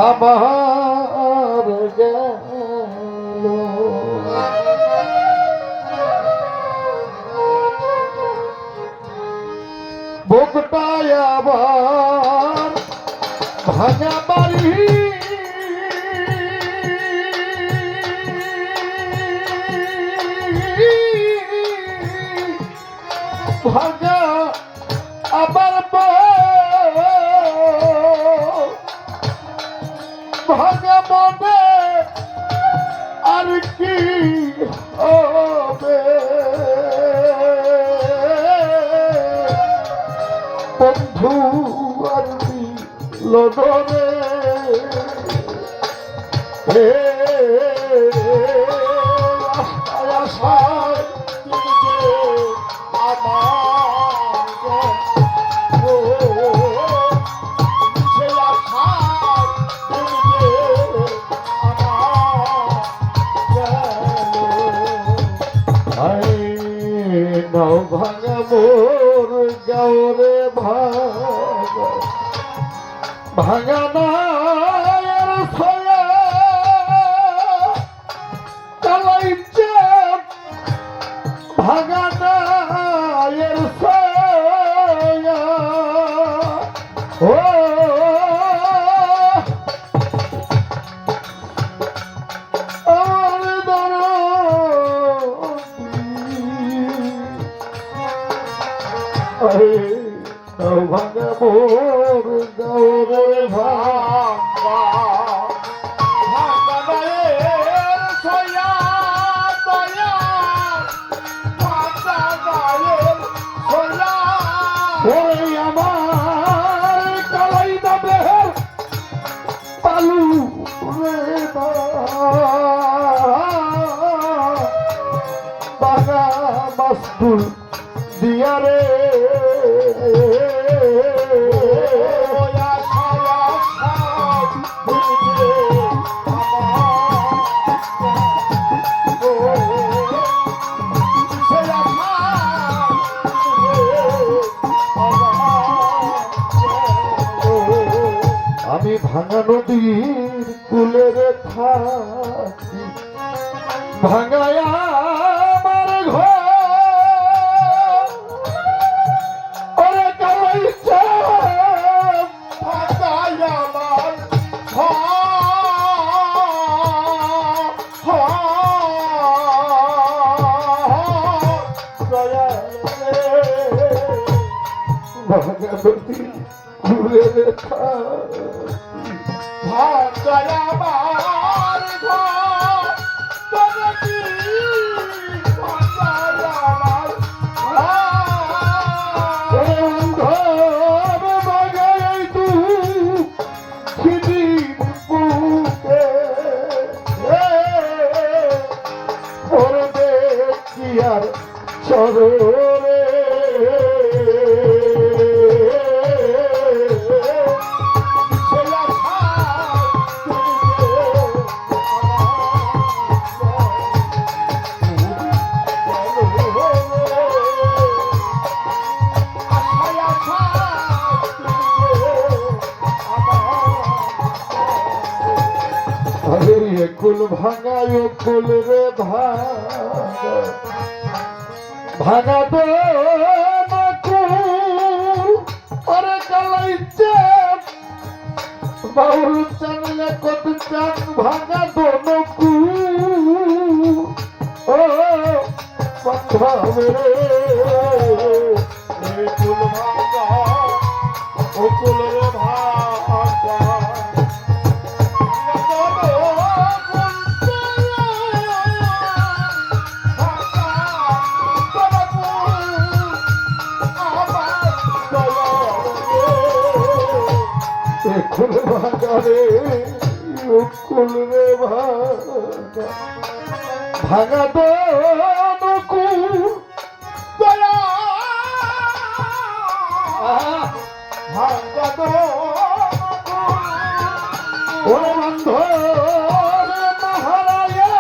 আমার গেল বুকটায় আবার ভাঙা বাড়ি ভাঙা আবার ভাঙা মনে আর কি হবে বন্ধু আর লড়ে হে আশায় নাও ভাঙা মোর গাওরে ভাঙা নায়ের ছয়া কালাইছে ভাঙা নায়ের ছয়া ও ভাঙা মোর গৌরে ভাঙা আমার কালাই দাবে পালু রে বাগা মাস্তুল দিয়ারে আমি ভাঙা নদীর কুলের থাকি ভাঙায়া আমার ঘর ওরে কালাইছে ভাঙায়া আমার ভাঙা নদীর কুলের থাকি ভাঙায়া আমার ঘর তোরে কি ভাঙায়া আমার অন্ধর বাগাই তু খিদির বুকে পড়বে কি আর চররে কুল ভাঙায় কুল রে ভাঙা তো ওরে কালাইছে বাউল চানলে কত চান ভাঙা দোনো কু ও পাবে রে কুল ভাঙা ও কুল রে ভাঙা কুল ভাঙা রে কুল রে ভাঙা ভাঙা দোনো কুল দয়া ভাঙা দোনো ওরে বন্ধ রে মহারায়া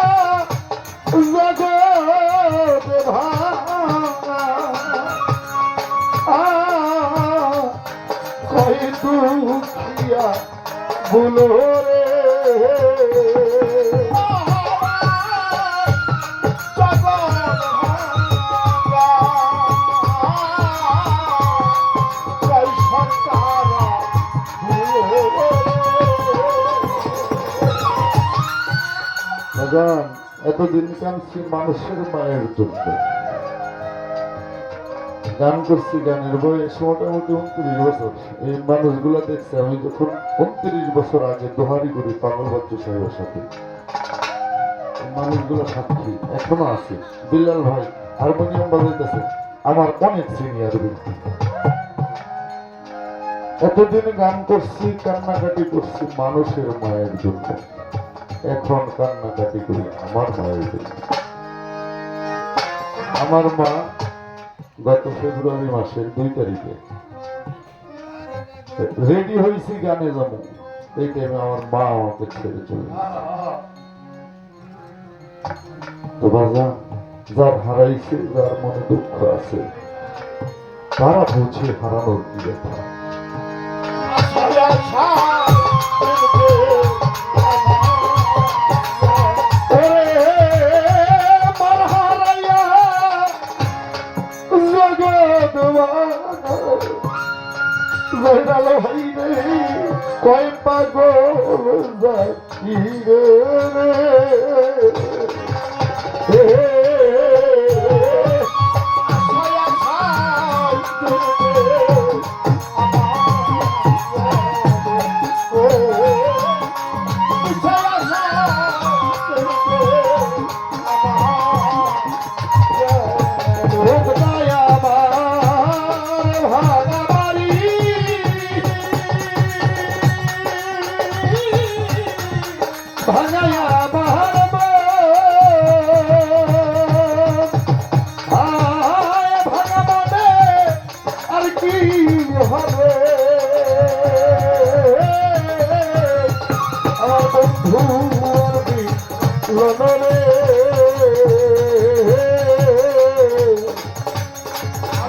জগৎ ভাঙা ভাই দুখিয়া ভুলো রে এতদিন কাঁদছি মানুষের মায়ের জন্য। গান করছি, গানের বয়স মোটামুটি 29 বছর। এই মানুষগুলো দেখছে আমি যখন 29 বছর আগে দোহারি করি পাগল বাচ্চু সাহেবের সাথে, মানুষগুলো সাক্ষী এখনো আছে। বিলাল ভাই হারমোনিয়াম বাজাইতেছে, আমার অনেক সিনিয়র ব্যক্তি। এতদিন গান করছি, কান্নাকাটি করছি মানুষের মায়ের জন্য, এখন কান্নাকাটি করি আমার মায়ের জন্য। আমার মা গত ফেব্রুয়ারি মাসের 2 তারিখে রেডি হয়েছি গানে যাবো, এই টাইমে আমার মা আমাকে ছেড়ে চলে গেছে। তো বাজা, যার হারাইছে, যার মনে দুঃখ আছে, তারা বুঝে হারানোর কি ব্যাপার। কয় পাগল যাচ্ছি রে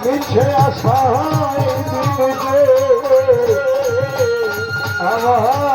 মিছে আশায় দিলে আমার